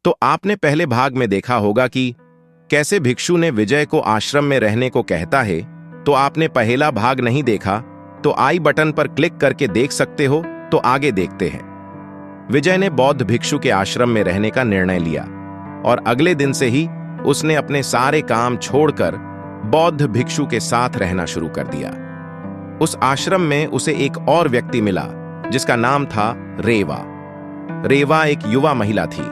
तो आपने पहले भाग में देखा होगा कि कैसे भिक्षु ने विजय को आश्रम में रहने को कहता है। तो आपने पहला भाग नहीं देखा तो आई बटन पर क्लिक करके देख सकते हो। तो आगे देखते हैं। विजय ने बौद्ध भिक्षु के आश्रम में रहने का निर्णय लिया और अगले दिन से ही उसने अपने सारे काम छोड़कर बौद्ध भिक्षु के साथ रहना शुरू कर दिया। उस आश्रम में उसे एक और व्यक्ति मिला जिसका नाम था रेवा। रेवा एक युवा महिला थी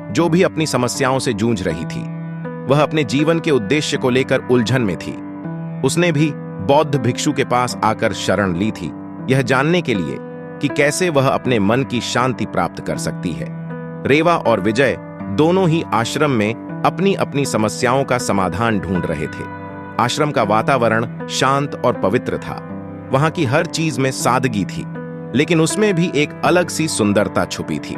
जो भी अपनी समस्याओं से जूझ रही थी। वह अपने जीवन के उद्देश्य को लेकर उलझन में थी। उसने भी बौद्ध भिक्षु के पास आकर शरण ली थी, यह जानने के लिए कि कैसे वह अपने मन की शांति प्राप्त कर सकती है। रेवा और विजय दोनों ही आश्रम में अपनी अपनी समस्याओं का समाधान ढूंढ रहे थे। आश्रम का वातावरण शांत और पवित्र था। वहां की हर चीज में सादगी थी, लेकिन उसमें भी एक अलग सी सुंदरता छुपी थी।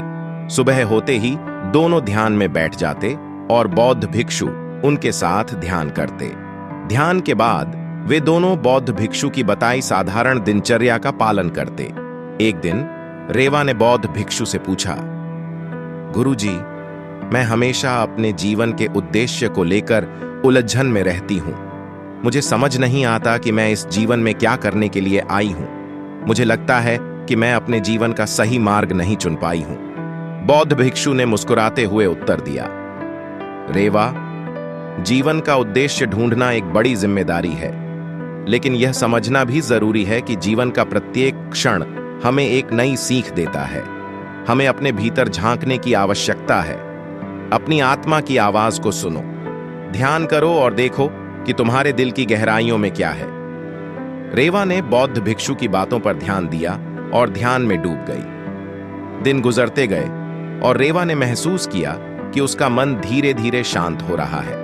सुबह होते ही दोनों ध्यान में बैठ जाते और बौद्ध भिक्षु उनके साथ ध्यान करते। ध्यान के बाद वे दोनों बौद्ध भिक्षु की बताई साधारण दिनचर्या का पालन करते। एक दिन रेवा ने बौद्ध भिक्षु से पूछा, गुरुजी, मैं हमेशा अपने जीवन के उद्देश्य को लेकर उलझन में रहती हूं। मुझे समझ नहीं आता कि मैं इस जीवन में क्या करने के लिए आई हूं। मुझे लगता है कि मैं अपने जीवन का सही मार्ग नहीं चुन पाई हूं। बौद्ध भिक्षु ने मुस्कुराते हुए उत्तर दिया, रेवा, जीवन का उद्देश्य ढूंढना एक बड़ी जिम्मेदारी है, लेकिन यह समझना भी जरूरी है कि जीवन का प्रत्येक क्षण हमें एक नई सीख देता है। हमें अपने भीतर झांकने की आवश्यकता है। अपनी आत्मा की आवाज को सुनो, ध्यान करो और देखो कि तुम्हारे दिल की गहराइयों में क्या है। रेवा ने बौद्ध भिक्षु की बातों पर ध्यान दिया और ध्यान में डूब गई। दिन गुजरते गए और रेवा ने महसूस किया कि उसका मन धीरे धीरे शांत हो रहा है।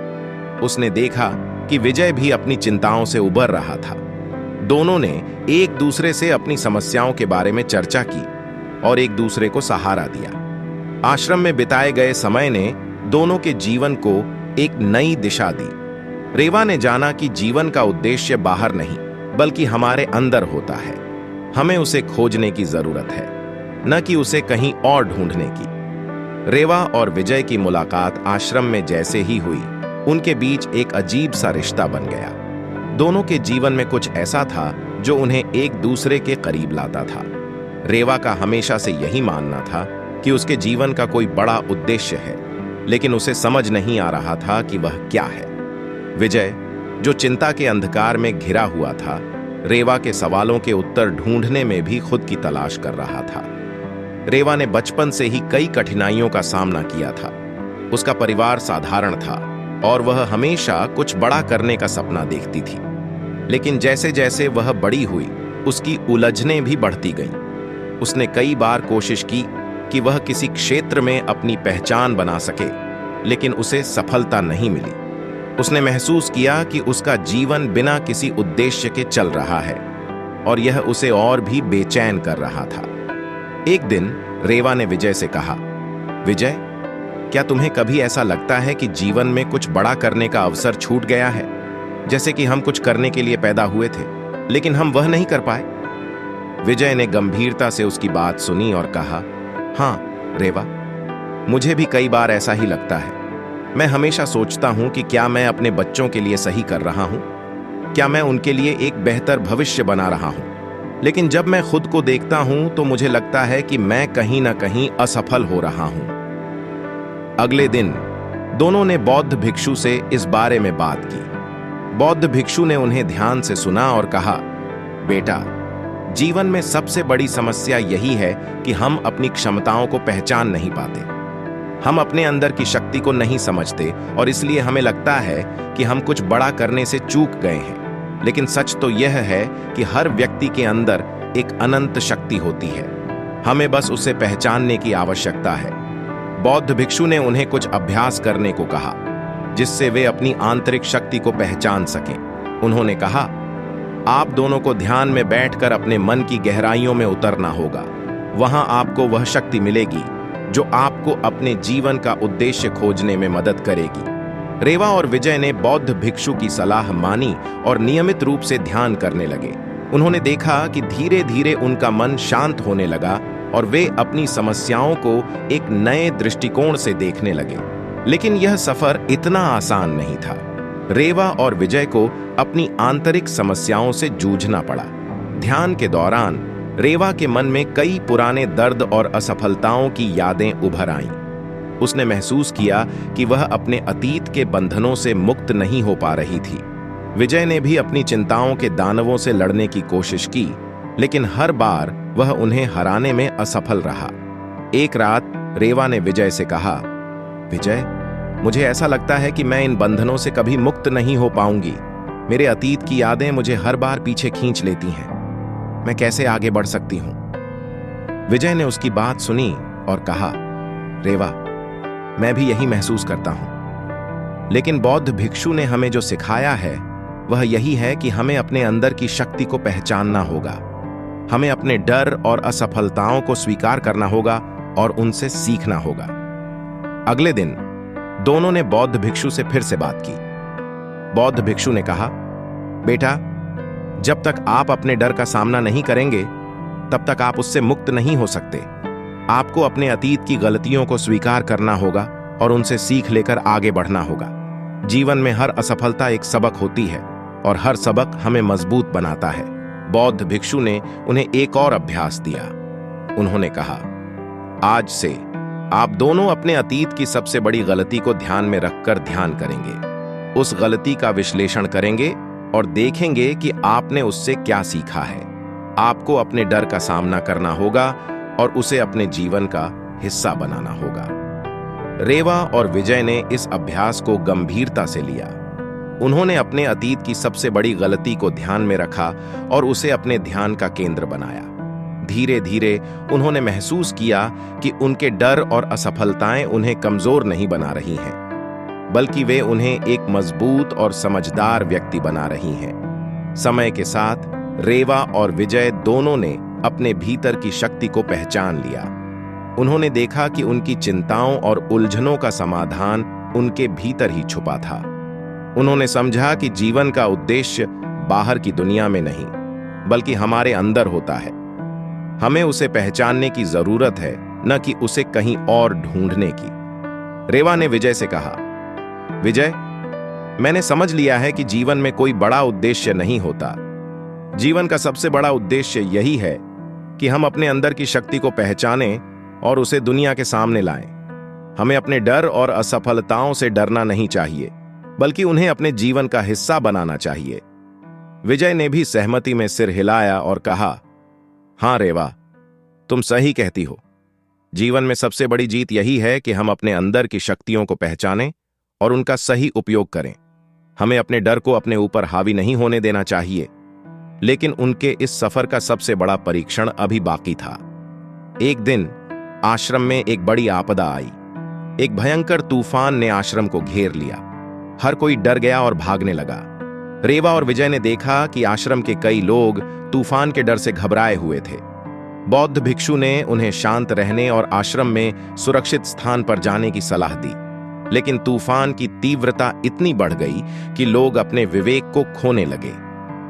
उसने देखा कि विजय भी अपनी चिंताओं से उबर रहा था। दोनों ने एक दूसरे से अपनी समस्याओं के बारे में चर्चा की और एक दूसरे को सहारा दिया। आश्रम में बिताए गए समय ने दोनों के जीवन को एक नई दिशा दी। रेवा ने जाना कि जीवन का उद्देश्य बाहर नहीं बल्कि हमारे अंदर होता है। हमें उसे खोजने की जरूरत है, न कि उसे कहीं और ढूंढने की। रेवा और विजय की मुलाकात आश्रम में जैसे ही हुई, उनके बीच एक अजीब सा रिश्ता बन गया। दोनों के जीवन में कुछ ऐसा था जो उन्हें एक दूसरे के करीब लाता था। रेवा का हमेशा से यही मानना था कि उसके जीवन का कोई बड़ा उद्देश्य है, लेकिन उसे समझ नहीं आ रहा था कि वह क्या है। विजय, जो चिंता के अंधकार में घिरा हुआ था, रेवा के सवालों के उत्तर ढूंढने में भी खुद की तलाश कर रहा था। रेवा ने बचपन से ही कई कठिनाइयों का सामना किया था। उसका परिवार साधारण था और वह हमेशा कुछ बड़ा करने का सपना देखती थी। लेकिन जैसे जैसे वह बड़ी हुई, उसकी उलझनें भी बढ़ती गईं। उसने कई बार कोशिश की कि वह किसी क्षेत्र में अपनी पहचान बना सके, लेकिन उसे सफलता नहीं मिली। उसने महसूस किया कि उसका जीवन बिना किसी उद्देश्य के चल रहा है और यह उसे और भी बेचैन कर रहा था। एक दिन रेवा ने विजय से कहा, विजय, क्या तुम्हें कभी ऐसा लगता है कि जीवन में कुछ बड़ा करने का अवसर छूट गया है? जैसे कि हम कुछ करने के लिए पैदा हुए थे, लेकिन हम वह नहीं कर पाए। विजय ने गंभीरता से उसकी बात सुनी और कहा, हाँ रेवा, मुझे भी कई बार ऐसा ही लगता है। मैं हमेशा सोचता हूं कि क्या मैं अपने बच्चों के लिए सही कर रहा हूं? क्या मैं उनके लिए एक बेहतर भविष्य बना रहा हूं? लेकिन जब मैं खुद को देखता हूं तो मुझे लगता है कि मैं कहीं ना कहीं असफल हो रहा हूं। अगले दिन दोनों ने बौद्ध भिक्षु से इस बारे में बात की। बौद्ध भिक्षु ने उन्हें ध्यान से सुना और कहा, बेटा, जीवन में सबसे बड़ी समस्या यही है कि हम अपनी क्षमताओं को पहचान नहीं पाते। हम अपने अंदर की शक्ति को नहीं समझते और इसलिए हमें लगता है कि हम कुछ बड़ा करने से चूक गए हैं। लेकिन सच तो यह है कि हर व्यक्ति के अंदर एक अनंत शक्ति होती है। हमें बस उसे पहचानने की आवश्यकता है। बौद्ध भिक्षु ने उन्हें कुछ अभ्यास करने को कहा जिससे वे अपनी आंतरिक शक्ति को पहचान सकें। उन्होंने कहा, आप दोनों को ध्यान में बैठकर अपने मन की गहराइयों में उतरना होगा। वहां आपको वह शक्ति मिलेगी जो आपको अपने जीवन का उद्देश्य खोजने में मदद करेगी। रेवा और विजय ने बौद्ध भिक्षु की सलाह मानी और नियमित रूप से ध्यान करने लगे। उन्होंने देखा कि धीरे धीरे उनका मन शांत होने लगा और वे अपनी समस्याओं को एक नए दृष्टिकोण से देखने लगे। लेकिन यह सफर इतना आसान नहीं था। रेवा और विजय को अपनी आंतरिक समस्याओं से जूझना पड़ा। ध्यान के दौरान रेवा के मन में कई पुराने दर्द और असफलताओं की यादें उभर आईं। उसने महसूस किया कि वह अपने अतीत के बंधनों से मुक्त नहीं हो पा रही थी। विजय ने भी अपनी चिंताओं के दानवों से लड़ने की कोशिश की, लेकिन हर बार वह उन्हें हराने में असफल रहा। एक रात रेवा ने विजय से कहा, विजय, मुझे ऐसा लगता है कि मैं इन बंधनों से कभी मुक्त नहीं हो पाऊंगी। मेरे अतीत की यादें मुझे हर बार पीछे खींच लेती हैं। मैं कैसे आगे बढ़ सकती हूं? विजय ने उसकी बात सुनी और कहा, रेवा, मैं भी यही महसूस करता हूं। लेकिन बौद्ध भिक्षु ने हमें जो सिखाया है वह यही है कि हमें अपने अंदर की शक्ति को पहचानना होगा। हमें अपने डर और असफलताओं को स्वीकार करना होगा और उनसे सीखना होगा। अगले दिन दोनों ने बौद्ध भिक्षु से फिर से बात की। बौद्ध भिक्षु ने कहा, बेटा, जब तक आप अपने डर का सामना नहीं करेंगे तब तक आप उससे मुक्त नहीं हो सकते। आपको अपने अतीत की गलतियों को स्वीकार करना होगा और उनसे सीख लेकर आगे बढ़ना होगा। जीवन में हर असफलता एक सबक होती है और हर सबक हमें मजबूत बनाता है। बौद्ध भिक्षु ने उन्हें एक और अभ्यास दिया। उन्होंने कहा, आज से आप दोनों अपने अतीत की सबसे बड़ी गलती को ध्यान में रखकर ध्यान करेंगे। उस गलती का विश्लेषण करेंगे और देखेंगे कि आपने उससे क्या सीखा है। आपको अपने डर का सामना करना होगा और उसे अपने जीवन का हिस्सा बनाना होगा। रेवा और विजय ने इस अभ्यास को गंभीरता से लिया। उन्होंने अपने अतीत की सबसे बड़ी गलती को ध्यान में रखा और उसे अपने ध्यान का केंद्र बनाया। धीरे धीरे उन्होंने महसूस किया कि उनके डर और असफलताएं उन्हें कमजोर नहीं बना रही हैं, बल्कि वे उन्हें एक मजबूत और समझदार व्यक्ति बना रही हैं। समय के साथ रेवा और विजय दोनों ने अपने भीतर की शक्ति को पहचान लिया। उन्होंने देखा कि उनकी चिंताओं और उलझनों का समाधान उनके भीतर ही छुपा था। उन्होंने समझा कि जीवन का उद्देश्य बाहर की दुनिया में नहीं, बल्कि हमारे अंदर होता है। हमें उसे पहचानने की जरूरत है, न कि उसे कहीं और ढूंढने की। रेवा ने विजय से कहा, विजय, मैंने समझ लिया है कि जीवन में कोई बड़ा उद्देश्य नहीं होता। जीवन का सबसे बड़ा उद्देश्य यही है कि हम अपने अंदर की शक्ति को पहचानें और उसे दुनिया के सामने लाएं। हमें अपने डर और असफलताओं से डरना नहीं चाहिए, बल्कि उन्हें अपने जीवन का हिस्सा बनाना चाहिए। विजय ने भी सहमति में सिर हिलाया और कहा, हां रेवा, तुम सही कहती हो। जीवन में सबसे बड़ी जीत यही है कि हम अपने अंदर की शक्तियों को पहचानें और उनका सही उपयोग करें। हमें अपने डर को अपने ऊपर हावी नहीं होने देना चाहिए। लेकिन उनके इस सफर का सबसे बड़ा परीक्षण अभी बाकी था। एक दिन आश्रम में एक बड़ी आपदा आई। एक भयंकर तूफान ने आश्रम को घेर लिया। हर कोई डर गया और भागने लगा। रेवा और विजय ने देखा कि आश्रम के कई लोग तूफान के डर से घबराए हुए थे। बौद्ध भिक्षु ने उन्हें शांत रहने और आश्रम में सुरक्षित स्थान पर जाने की सलाह दी। लेकिन तूफान की तीव्रता इतनी बढ़ गई कि लोग अपने विवेक को खोने लगे।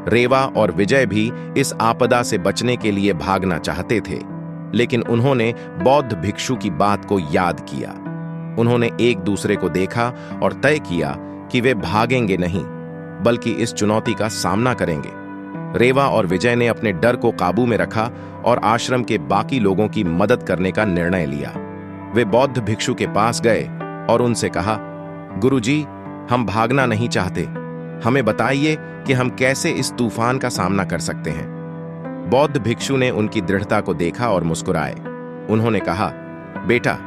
रेवा और विजय भी इस आपदा से बचने के लिए भागना चाहते थे, लेकिन उन्होंने बौद्ध भिक्षु की बात को याद किया। उन्होंने एक दूसरे को देखा और तय किया कि वे भागेंगे नहीं, बल्कि इस चुनौती का सामना करेंगे। रेवा और विजय ने अपने डर को काबू में रखा और आश्रम के बाकी लोगों की मदद करने का निर्णय लिया। वे बौद्ध भिक्षु के पास गए और उनसे कहा, गुरुजी, हम भागना नहीं चाहते। हमें बताइए कि हम कैसे इस तूफान का सामना कर सकते हैं। बौद्ध भिक्षु ने उनकी दृढ़ता को देखा और मुस्कुराए। उन्होंने कहा, बेटा,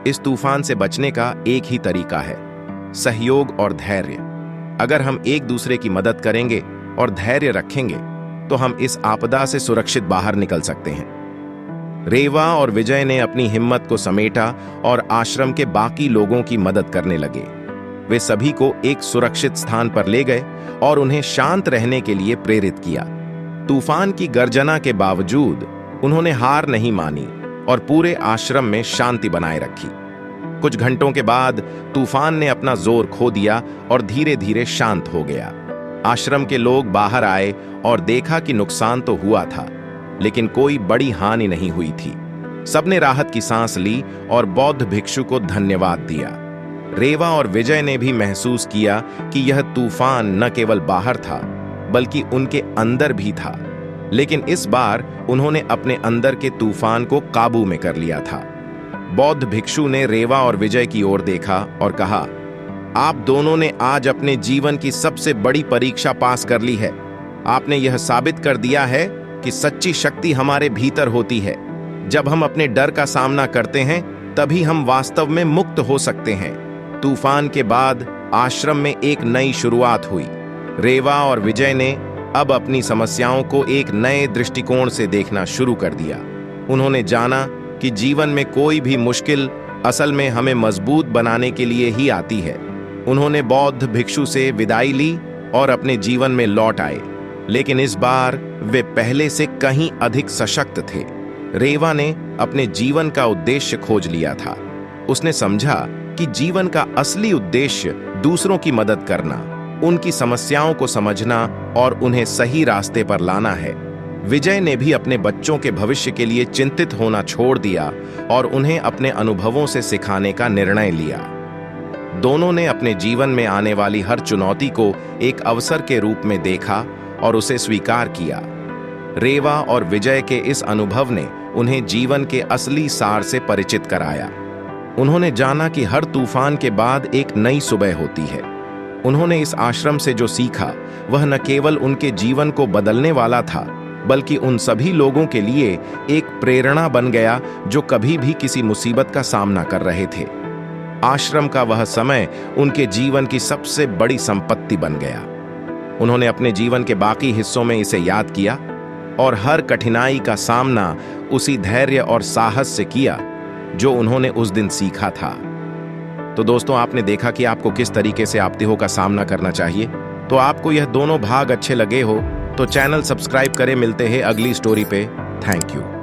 इस तूफान से बचने का एक ही तरीका है, सहयोग और धैर्य। अगर हम एक दूसरे की मदद करेंगे और धैर्य रखेंगे तो हम इस आपदा से सुरक्षित बाहर निकल सकते हैं। रेवा और विजय ने अपनी हिम्मत को समेटा और आश्रम के बाकी लोगों की मदद करने लगे। वे सभी को एक सुरक्षित स्थान पर ले गए और उन्हें शांत रहने के लिए प्रेरित किया। तूफान की गर्जना के बावजूद उन्होंने हार नहीं मानी और पूरे आश्रम में शांति बनाए रखी। कुछ घंटों के बाद तूफान ने अपना जोर खो दिया और धीरे धीरे शांत हो गया। आश्रम के लोग बाहर आए और देखा कि नुकसान तो हुआ था, लेकिन कोई बड़ी हानि नहीं हुई थी। सबने राहत की सांस ली और बौद्ध भिक्षु को धन्यवाद दिया। रेवा और विजय ने भी महसूस किया कि यह तूफान न केवल बाहर था बल्कि उनके अंदर भी था, लेकिन इस बार उन्होंने अपने अंदर के तूफान को काबू में कर लिया था। बौद्ध भिक्षु ने रेवा और विजय की ओर देखा और कहा, आप दोनों ने आज अपने जीवन की सबसे बड़ी परीक्षा पास कर ली है। आपने यह साबित कर दिया है कि सच्ची शक्ति हमारे भीतर होती है। जब हम अपने डर का सामना करते हैं तभी हम वास्तव में मुक्त हो सकते हैं। तूफान के बाद आश्रम में एक नई शुरुआत हुई। रेवा और विजय ने अब अपनी समस्याओं को एक नए दृष्टिकोण से देखना शुरू कर दिया। उन्होंने जाना कि जीवन में कोई भी मुश्किल असल में हमें मजबूत बनाने के लिए ही आती है। उन्होंने बौद्ध भिक्षु से विदाई ली और अपने जीवन में लौट आए, लेकिन इस बार वे पहले से कहीं अधिक सशक्त थे। रेवा ने अपने जीवन का उद्देश्य खोज लिया था। उसने समझा कि जीवन का असली उद्देश्य दूसरों की मदद करना, उनकी समस्याओं को समझना और उन्हें सही रास्ते पर लाना है। विजय ने भी अपने बच्चों के भविष्य के लिए चिंतित होना छोड़ दिया और उन्हें अपने अनुभवों से सिखाने का निर्णय लिया। दोनों ने अपने जीवन में आने वाली हर चुनौती को एक अवसर के रूप में देखा और उसे स्वीकार किया। रेवा और विजय के इस अनुभव ने उन्हें जीवन के असली सार से परिचित कराया। उन्होंने जाना कि हर तूफान के बाद एक नई सुबह होती है। उन्होंने इस आश्रम से जो सीखा वह न केवल उनके जीवन को बदलने वाला था बल्कि उन सभी लोगों के लिए एक प्रेरणा बन गया जो कभी भी किसी मुसीबत का सामना कर रहे थे। आश्रम का वह समय उनके जीवन की सबसे बड़ी संपत्ति बन गया। उन्होंने अपने जीवन के बाकी हिस्सों में इसे याद किया और हर कठिनाई का सामना उसी धैर्य और साहस से किया जो उन्होंने उस दिन सीखा था। तो दोस्तों, आपने देखा कि आपको किस तरीके से आपत्तियों का सामना करना चाहिए। तो आपको यह दोनों भाग अच्छे लगे हो तो चैनल सब्सक्राइब करें। मिलते हैं अगली स्टोरी पे। Thank you.